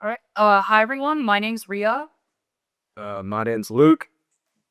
All right. Hi everyone. My name's Riya, My name's Luke.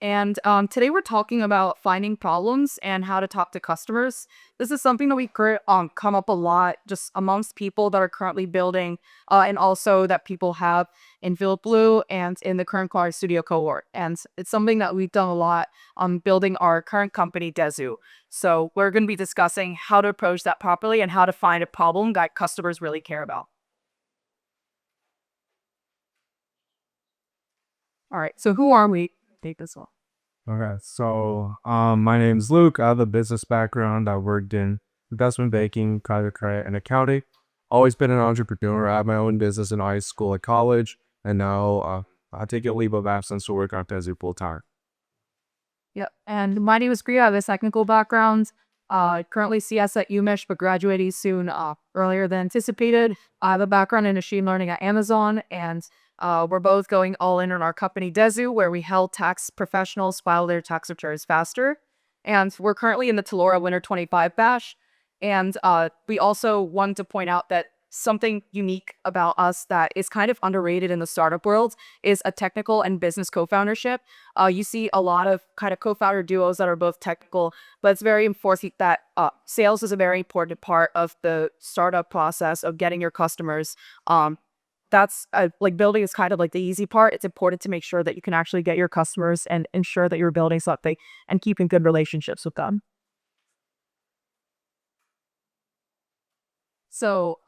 and today we're talking about finding problems and how to talk to customers. This is something that come up a lot just amongst people that are currently building, and also that people have in Field Blue and in the current Quality Studio cohort. And it's something that we've done a lot on building our current company, Dezu. So we're going to be discussing how to approach that properly and how to find a problem that customers really care about. All right. So who are we? Take this one. My name's Luke. I have a business background. I worked in investment banking, private credit, and accounting. Always been an entrepreneur. I had my own business in high school and college, and now I take a leave of absence to work on Desi full time. Yep. And my name is Priya. I have a technical background. Currently CS at UMich, but graduating soon earlier than anticipated. I have a background in machine learning at Amazon, and we're both going all in on our company Dezu, where we help tax professionals file their tax returns faster. And we're currently in the Talora Winter 25 bash. And we also wanted to point out that something unique about us that is kind of underrated in the startup world is a technical and business co-foundership. You see a lot of kind of co-founder duos that are both technical, but it's very important that sales is a very important part of the startup process of getting your customers. That's like building is kind of like the easy part. It's important to make sure that you can actually get your customers and ensure that you're building something and keeping good relationships with them. So,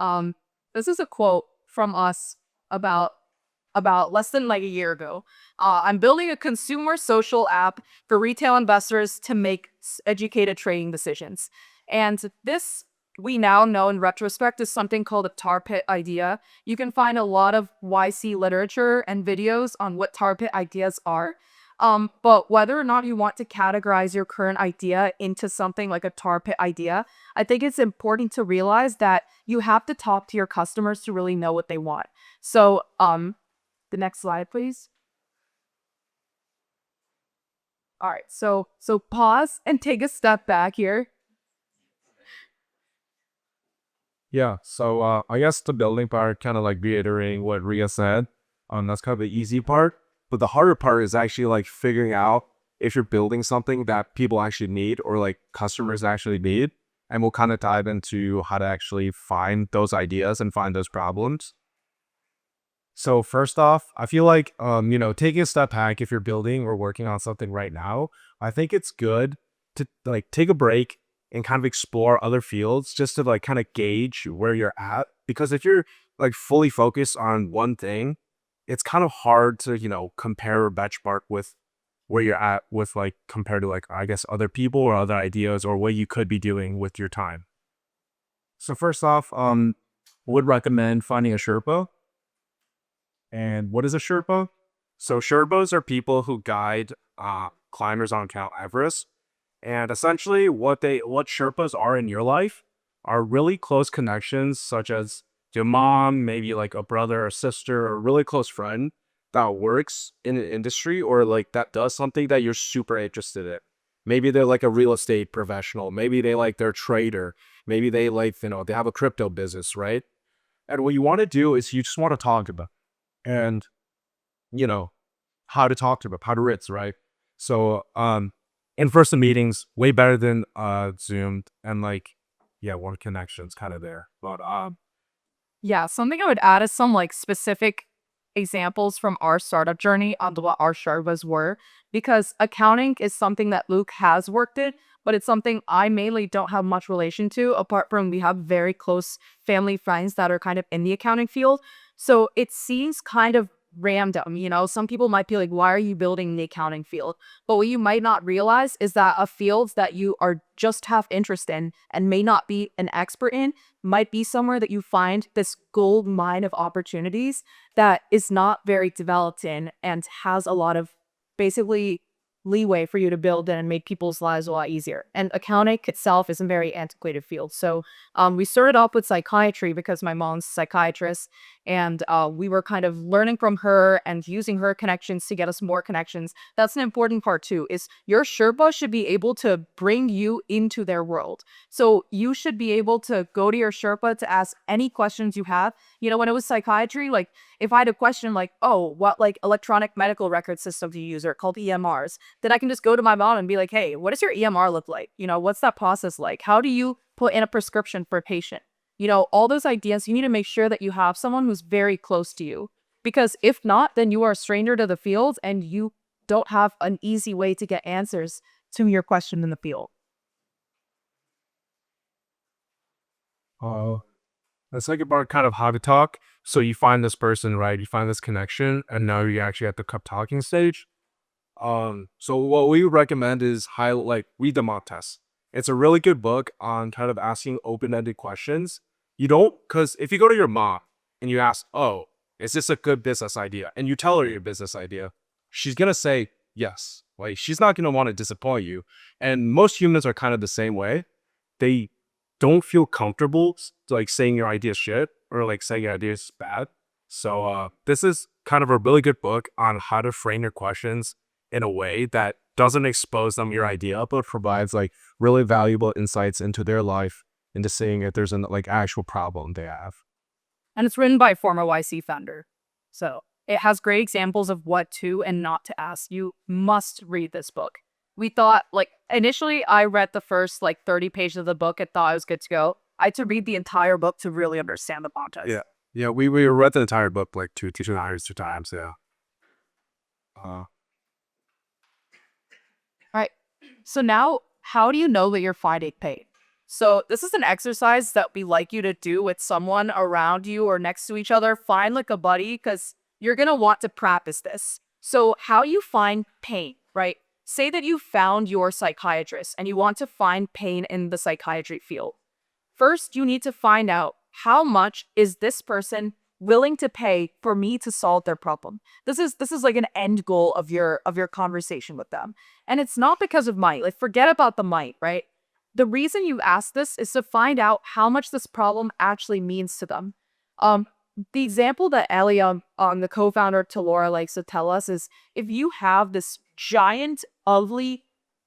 this is a quote from us about less than like a year ago. I'm building a consumer social app for retail investors to make educated trading decisions. And this we now know in retrospect is something called a tar pit idea. You can find a lot of YC literature and videos on what tar pit ideas are. But whether or not you want to categorize your current idea into something like a tar pit idea, I think it's important to realize that you have to talk to your customers to really know what they want. So, the next slide, please. All right, so pause and take a step back here. Yeah, so I guess the building part, kind of like reiterating what Ria said, that's kind of the easy part. But the harder part is actually like figuring out if you're building something that people actually need or like customers actually need. And we'll kind of dive into how to actually find those ideas and find those problems. So first off, I feel like taking a step back if you're building or working on something right now, I think it's good to like take a break and kind of explore other fields just to like kind of gauge where you're at. Because if you're like fully focused on one thing, it's kind of hard to, compare or benchmark with where you're at with like compared to like I guess other people or other ideas or what you could be doing with your time. So first off, would recommend finding a Sherpa. And what is a Sherpa? So Sherpas are people who guide climbers on Mount Everest. And essentially what Sherpas are in your life are really close connections, such as your mom, maybe like a brother or sister or a really close friend that works in an industry or like that does something that you're super interested in. Maybe they're like a real estate professional. Maybe they're a trader. Maybe they have a crypto business, right? And what you want to do is you just want to talk about and you know how to talk to them, how to ritz, right? So in-person meetings way better than Zoom and like yeah, one connection's kind of there. But Yeah, something I would add is some like specific examples from our startup journey on what our Sharvas were, because accounting is something that Luke has worked in, but it's something I mainly don't have much relation to, apart from we have very close family friends that are kind of in the accounting field. So it seems kind of random, some people might be like, why are you building the accounting field? But what you might not realize is that a field that you are just have interest in and may not be an expert in might be somewhere that you find this gold mine of opportunities that is not very developed in and has a lot of basically leeway for you to build in and make people's lives a lot easier. And accounting itself is a very antiquated field. So we started off with psychiatry because my mom's a psychiatrist, and we were kind of learning from her and using her connections to get us more connections. That's an important part too, is your Sherpa should be able to bring you into their world. So you should be able to go to your Sherpa to ask any questions you have. You know, when it was psychiatry, like if I had a question like, oh, what like electronic medical record system do you use, or called EMRs, then I can just go to my mom and be like, hey, what does your EMR look like? You know, what's that process like? How do you put in a prescription for a patient? You know, all those ideas, you need to make sure that you have someone who's very close to you. Because if not, then you are a stranger to the field and you don't have an easy way to get answers to your question in the field. The second part, kind of how to talk. So you find this person, right? You find this connection, and now you actually at the cup talking stage. So what we recommend is read the mock test. It's a really good book on kind of asking open-ended questions. You don't, because if you go to your mom and you ask, oh, is this a good business idea? And you tell her your business idea, she's gonna say yes. Like she's not gonna want to disappoint you. And most humans are kind of the same way. They don't feel comfortable like saying your idea is shit or like saying your idea is bad. So this is kind of a really good book on how to frame your questions in a way that doesn't expose them your idea, but provides like really valuable insights into their life, into seeing if there's an like actual problem they have. And it's written by a former YC founder. So it has great examples of what to and not to ask. You must read this book. We thought, like, initially I read the first like 30 pages of the book and thought I was good to go. I had to read the entire book to really understand the context. Yeah. Yeah, we read the entire book like two times. Yeah. All right. So now, how do you know that you're finding pain? So this is an exercise that we like you to do with someone around you or next to each other. Find like a buddy, because you're going to want to practice this. So how you find pain, right? Say that you found your psychiatrist and you want to find pain in the psychiatry field. First, you need to find out how much is this person willing to pay for me to solve their problem. This is like an end goal of your conversation with them. And it's not because of money. Like forget about the money, right? The reason you ask this is to find out how much this problem actually means to them. The example that Ellie, the co-founder of Talora, likes to tell us is if you have this giant, ugly,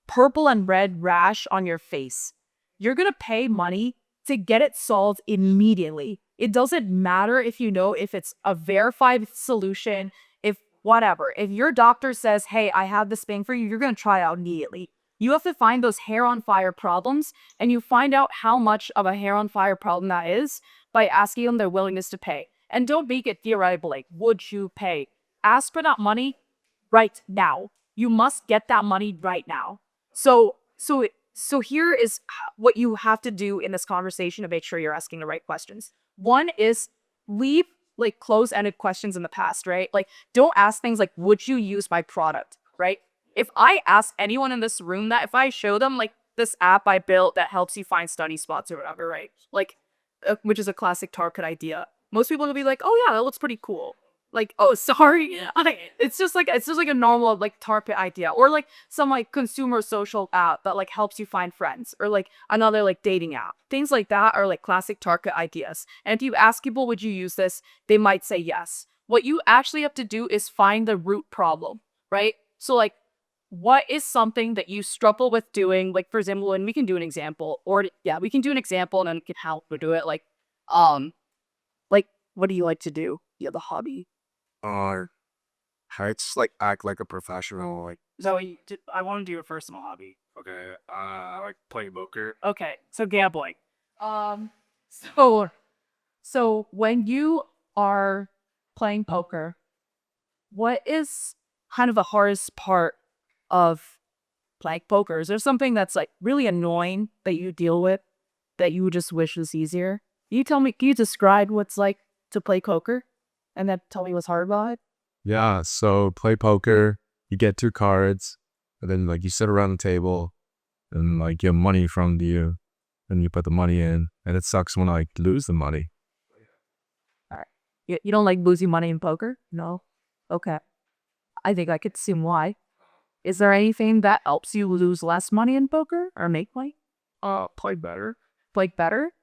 purple and red rash on your face, you're gonna pay money to get it solved immediately. It doesn't matter if you know if it's a verified solution, if whatever. If your doctor says, hey, I have this thing for you, you're gonna try it out immediately. You have to find those hair on fire problems, and you find out how much of a hair on fire problem that is by asking them their willingness to pay. And don't make it theoretical, like, would you pay? Ask for that money right now. You must get that money right now. So here is what you have to do in this conversation to make sure you're asking the right questions. One is leave like close-ended questions in the past, right? Like don't ask things like, would you use my product, right? If I ask anyone in this room that, if I show them like this app I built that helps you find study spots or whatever, right? Like, which is a classic Target idea. Most people will be like, oh yeah, that looks pretty cool. Like, oh, sorry. It's just like a normal like tar pit idea, or like some like consumer social app that like helps you find friends, or like another like dating app. Things like that are like classic target ideas. And if you ask people, would you use this? They might say yes. What you actually have to do is find the root problem, right? So like, what is something that you struggle with doing? Like, for example, and we can do an example, or yeah, we can do an example and then we can help to do it. Like, what do you like to do? You have a hobby. It's like act like a professional. Like Zoe, I want to do your personal hobby. okay, I like playing poker. Okay, so gambling. So when you are playing poker, what is kind of the hardest part of playing poker? Is there something that's like really annoying that you deal with that you just wish was easier? Can you describe what's like to play poker and then tell me what's hard about it? Yeah, so play poker, you get two cards, and then like you sit around the table and like you have money from you, and you put the money in, and it sucks when I like lose the money. All right. You don't like losing money in poker? No? Okay. I think I could assume why. Is there anything that helps you lose less money in poker or make money? Play better. Play better?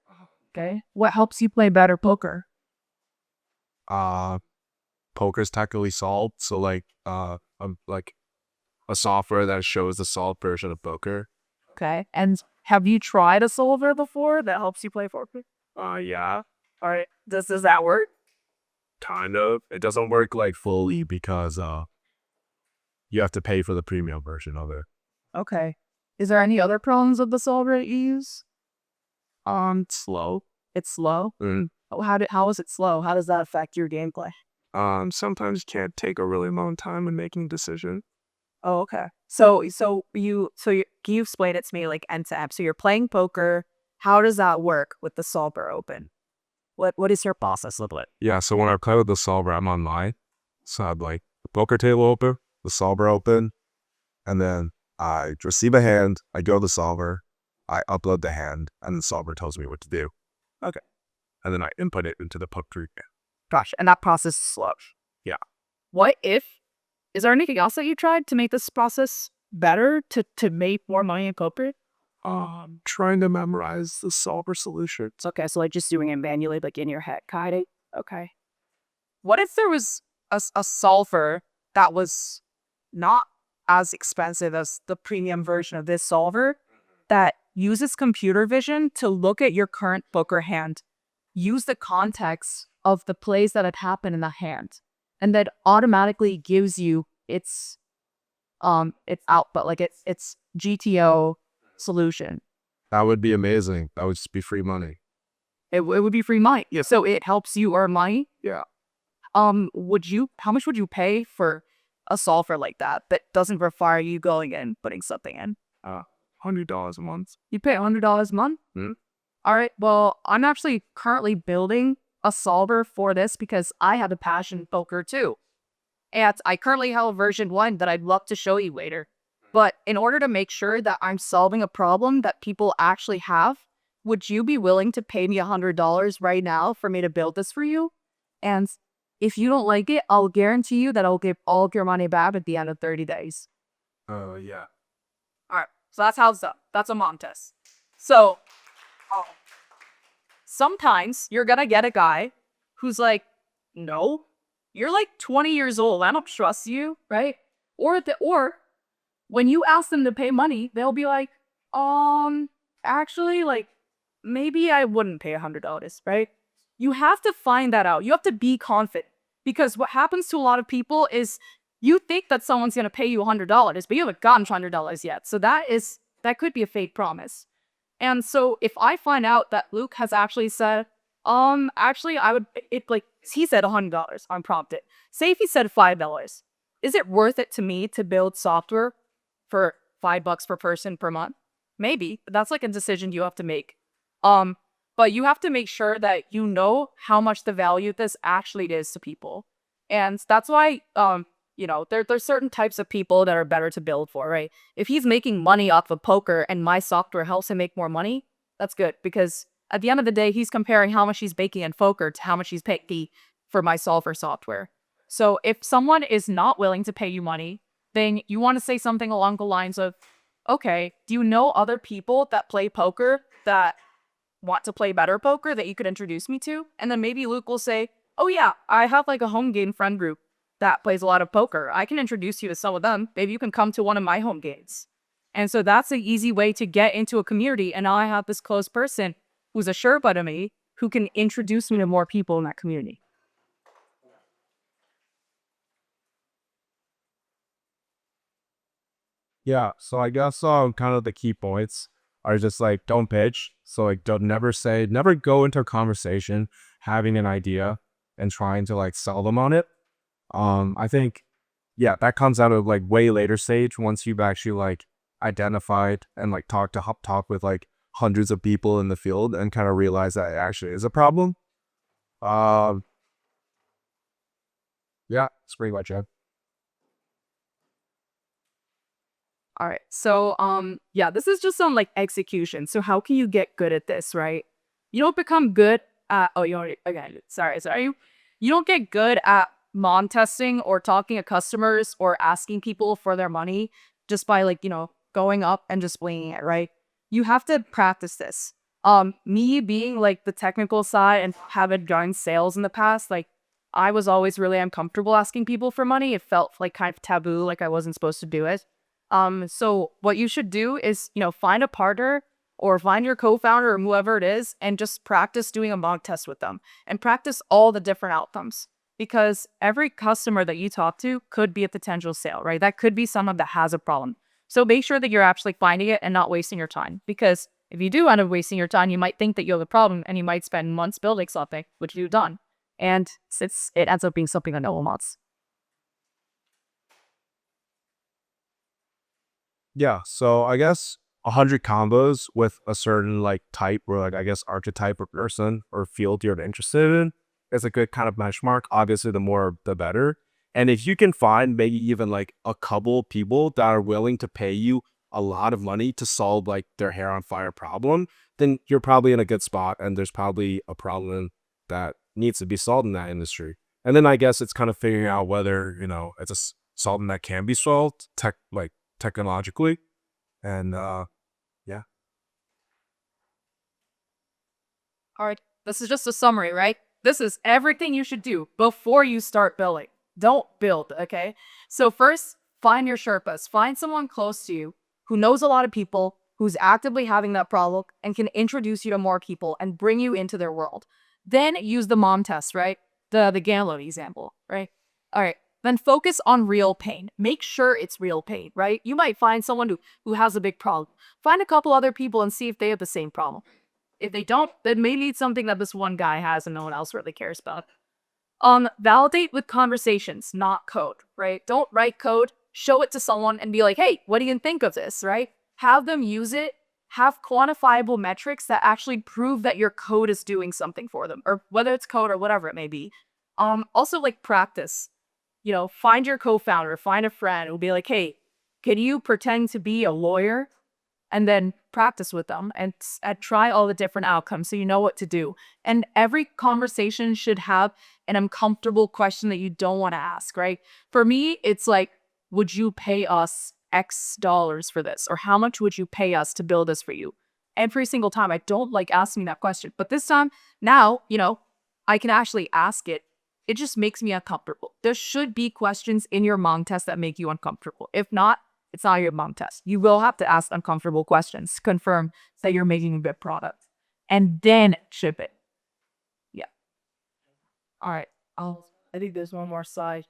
Okay. What helps you play better poker? Uh, Poker's technically solved, so like a software that shows the solved version of poker. Okay. And have you tried a solver before that helps you play poker? Yeah, All right. Does that work? kind of. It doesn't work like fully because you have to pay for the premium version of it. Okay. Is there any other pros of the solver that you use? Slow. It's slow. Mm. How is it slow? How does that affect your gameplay? Sometimes you can't take a really long time in making a decision. Oh, okay. So can you explain it to me like end to end? So you're playing poker. How does that work with the solver open? What is your process look like? Yeah, so when I play with the solver, I'm online. So I have like the poker table open, the solver open, and then I receive a hand, I go to the solver, I upload the hand, and the solver tells me what to do. Okay. And then I input it into the poker game. Gosh, and that process is slow. Yeah. Is there anything else that you tried to make this process better to make more money in poker? Trying to memorize the solver solutions. Okay, so like just doing it manually, like in your head, kind of. Okay. What if there was a solver that was not as expensive as the premium version of this solver that uses computer vision to look at your current poker hand, use the context of the plays that had happened in the hand, and that automatically gives you its output, like its GTO solution. That would be amazing. That would just be free money. It would be free money. Yeah. So it helps you earn money. Yeah. How much would you pay for a solver like that doesn't require you going in, putting something in? $100 a month. You pay $100 a month? Hmm? All right. Well, I'm actually currently building a solver for this because I have a passion in poker too. And I currently have a version 1 that I'd love to show you later. But in order to make sure that I'm solving a problem that people actually have, would you be willing to pay me $100 right now for me to build this for you? And if you don't like it, I'll guarantee you that I'll give all of your money back at the end of 30 days. Yeah. All right. So that's how it's done. That's a mom test. So sometimes you're going to get a guy who's like, no, you're like 20 years old. I don't trust you, right? Or when you ask them to pay money, they'll be like, actually, like, maybe I wouldn't pay $100, right? You have to find that out. You have to be confident because what happens to a lot of people is you think that someone's going to pay you $100, but you haven't gotten $100 yet. So that could be a fake promise. And so if I find out that Luke has actually said, actually, he said $100 unprompted. Say if he said $5, is it worth it to me to build software for $5 per person per month? Maybe, but that's like a decision you have to make. But you have to make sure that you know how much the value this actually is to people. And that's why, there's certain types of people that are better to build for, right? If he's making money off of poker and my software helps him make more money, that's good because at the end of the day, he's comparing how much he's making in poker to how much he's paying for my solver software. So if someone is not willing to pay you money, then you want to say something along the lines of, okay, do you know other people that play poker that want to play better poker that you could introduce me to? And then maybe Luke will say, oh yeah, I have like a home game friend group that plays a lot of poker. I can introduce you to some of them. Maybe you can come to one of my home games. And so that's an easy way to get into a community. And now I have this close person who's a Sherpa to me who can introduce me to more people in that community. Yeah, so I guess kind of the key points are just like don't pitch. So like don't never go into a conversation having an idea and trying to like sell them on it. I think that comes out of like way later stage once you've actually like identified and like talk with like hundreds of people in the field and kind of realize that it actually is a problem. Yeah, it's pretty much it. All right. So, this is just on like execution. So how can you get good at this, right? You don't become good at, sorry. You don't get good at testing or talking to customers or asking people for their money just by like, going up and just winging it, right? You have to practice this. Me being like the technical side and having done sales in the past, like I was always really uncomfortable asking people for money. It felt like kind of taboo, like I wasn't supposed to do it. So what you should do is, find a partner or find your co-founder or whoever it is and just practice doing a mock test with them and practice all the different outcomes because every customer that you talk to could be a potential sale, right? That could be someone that has a problem. So make sure that you're actually finding it and not wasting your time because if you do end up wasting your time, you might think that you have a problem and you might spend months building something, which you've done. And it ends up being something that no one wants. Yeah, so I guess 100 combos with a certain like type or like I guess archetype or person or field you're interested in is a good kind of benchmark. Obviously, the more the better. And if you can find maybe even like a couple people that are willing to pay you a lot of money to solve like their hair on fire problem, then you're probably in a good spot and there's probably a problem that needs to be solved in that industry. And then I guess it's kind of figuring out whether, it's something that can be solved technologically. And yeah. All right, this is just a summary, right? This is everything you should do before you start building. Don't build, okay? So first, find your Sherpas. Find someone close to you who knows a lot of people, who's actively having that problem, and can introduce you to more people and bring you into their world. Then use the mom test, right? The Ganlo example, right? All right. Then focus on real pain. Make sure it's real pain, right? You might find someone who has a big problem. Find a couple other people and see if they have the same problem. If they don't, then maybe it's something that this one guy has and no one else really cares about. Validate with conversations, not code, right? Don't write code, show it to someone and be like, hey, what do you think of this, right? Have them use it, have quantifiable metrics that actually prove that your code is doing something for them, or whether it's code or whatever it may be. Also like practice, find your co-founder, find a friend who'll be like, hey, can you pretend to be a lawyer? And then practice with them and try all the different outcomes so you know what to do. And every conversation should have an uncomfortable question that you don't want to ask, right? For me, it's like, would you pay us X dollars for this? Or how much would you pay us to build this for you? Every single time, I don't like asking that question. But this time, now, I can actually ask it. It just makes me uncomfortable. There should be questions in your Hmong test that make you uncomfortable. If not, it's not your Hmong test. You will have to ask uncomfortable questions, confirm that you're making a good product, and then ship it. Yeah. All right. I think there's one more slide.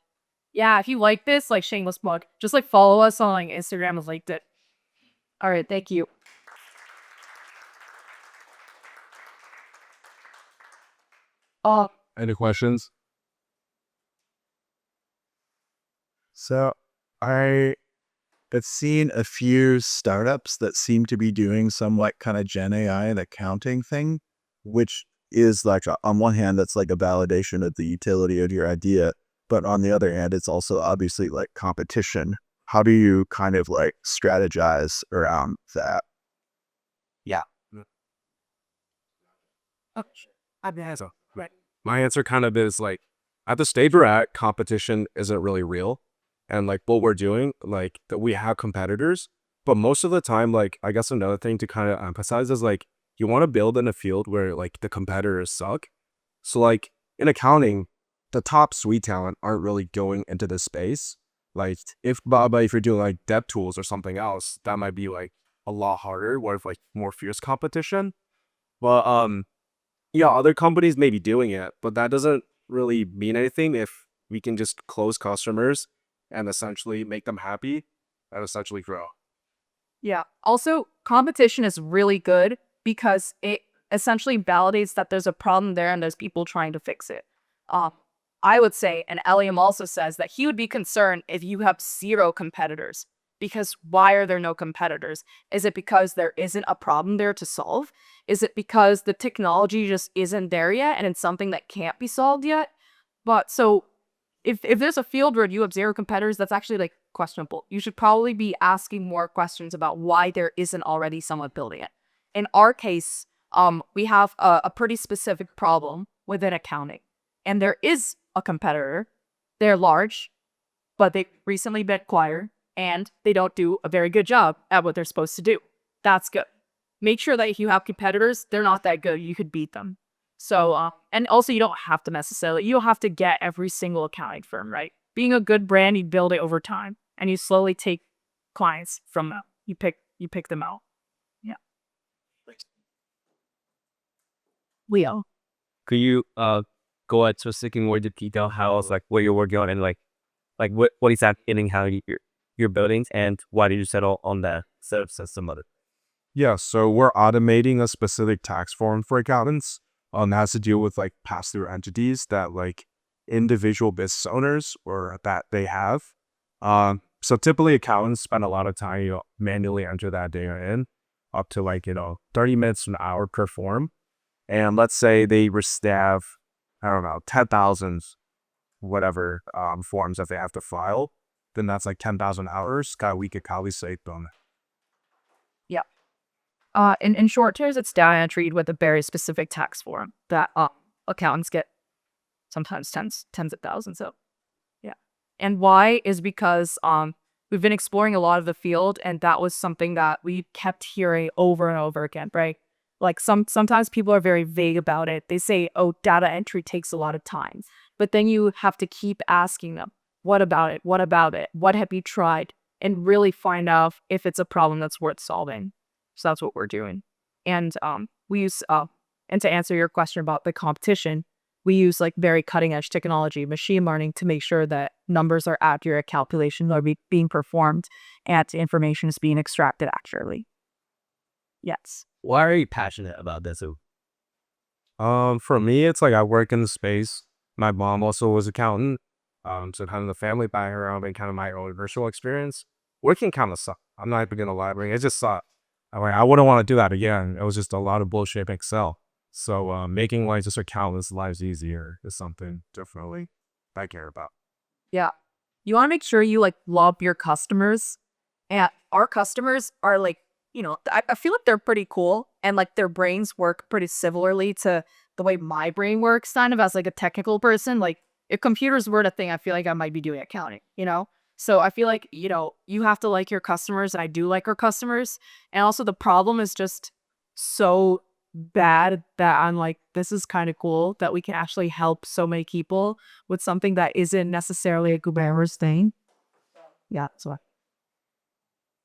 Yeah, if you like this, like shameless plug, just like follow us on like Instagram as liked it. All right, thank you. Uh, Any questions? So I have seen a few startups that seem to be doing somewhat kind of Gen AI and accounting thing, which is like, on one hand, that's like a validation of the utility of your idea. But on the other hand, it's also obviously like competition. How do you kind of like strategize around that? Yeah. Oh, I have the answer. Right. My answer kind of is like, at the stage we're at, competition isn't really real. And like what we're doing, like that we have competitors, but most of the time, like I guess another thing to kind of emphasize is like you want to build in a field where like the competitors suck. So like in accounting, the top suite talent aren't really going into this space. Like but if you're doing like dev tools or something else, that might be like a lot harder, where if like more fierce competition. But yeah, other companies may be doing it, but that doesn't really mean anything if we can just close customers and essentially make them happy and essentially grow. Yeah. Also, competition is really good because it essentially validates that there's a problem there and there's people trying to fix it. I would say, and Eliam also says that he would be concerned if you have zero competitors. Because why are there no competitors? Is it because there isn't a problem there to solve? Is it because the technology just isn't there yet and it's something that can't be solved yet? But so if there's a field where you have zero competitors, that's actually like questionable. You should probably be asking more questions about why there isn't already someone building it. In our case, we have a pretty specific problem within accounting, and there is a competitor. They're large, but they've recently been acquired. and they don't do a very good job at what they're supposed to do. That's good. Make sure that if you have competitors, they're not that good. You could beat them. So, and also you don't have to you don't have to get every single accounting firm, right? Being a good brand, you build it over time and you slowly take clients from them. You pick them out. Yeah. Leo. Could you go into specific more detail how it's like what you're working on and like what is that hitting how you're building and why did you settle on the setup system of it? Yeah, so we're automating a specific tax form for accountants. That has to deal with like pass-through entities that like individual business owners or that they have. So typically accountants spend a lot of time, manually enter that data in, up to like 30 minutes to an hour per form. And let's say they have, I don't know, 10,000 whatever forms that they have to file. Then that's like 10,000 hours. We could probably save them. Yeah. In short terms, it's data entry with a very specific tax form that accountants get sometimes tens of thousands of. Yeah. And why is because we've been exploring a lot of the field, and that was something that we kept hearing over and over again, right? Like sometimes people are very vague about it. They say, oh, data entry takes a lot of time. But then you have to keep asking them, what about it? What about it? What have you tried? And really find out if it's a problem that's worth solving. So that's what we're doing. And we use, and to answer your question about the competition, we use like very cutting edge technology, machine learning, to make sure that numbers are accurate, calculations are being performed, and information is being extracted accurately. Yes. Why are you passionate about this? For me, it's like I work in the space. My mom also was accountant. So kind of the family background and kind of my own personal experience. Working kind of sucked. I'm not even gonna lie. It just sucked. I wouldn't want to do that again. It was just a lot of bullshit in Excel. So making like just accountants' lives easier is something definitely I care about. Yeah. You want to make sure you like love your customers. And our customers are like, I feel like they're pretty cool, and like their brains work pretty similarly to the way my brain works, kind of as like a technical person. Like if computers weren't a thing, I feel like I might be doing accounting. So I feel like, you have to like your customers, and I do like our customers. And also the problem is just so bad that I'm like, this is kind of cool that we can actually help so many people with something that isn't necessarily a glamorous thing. Yeah, that's why.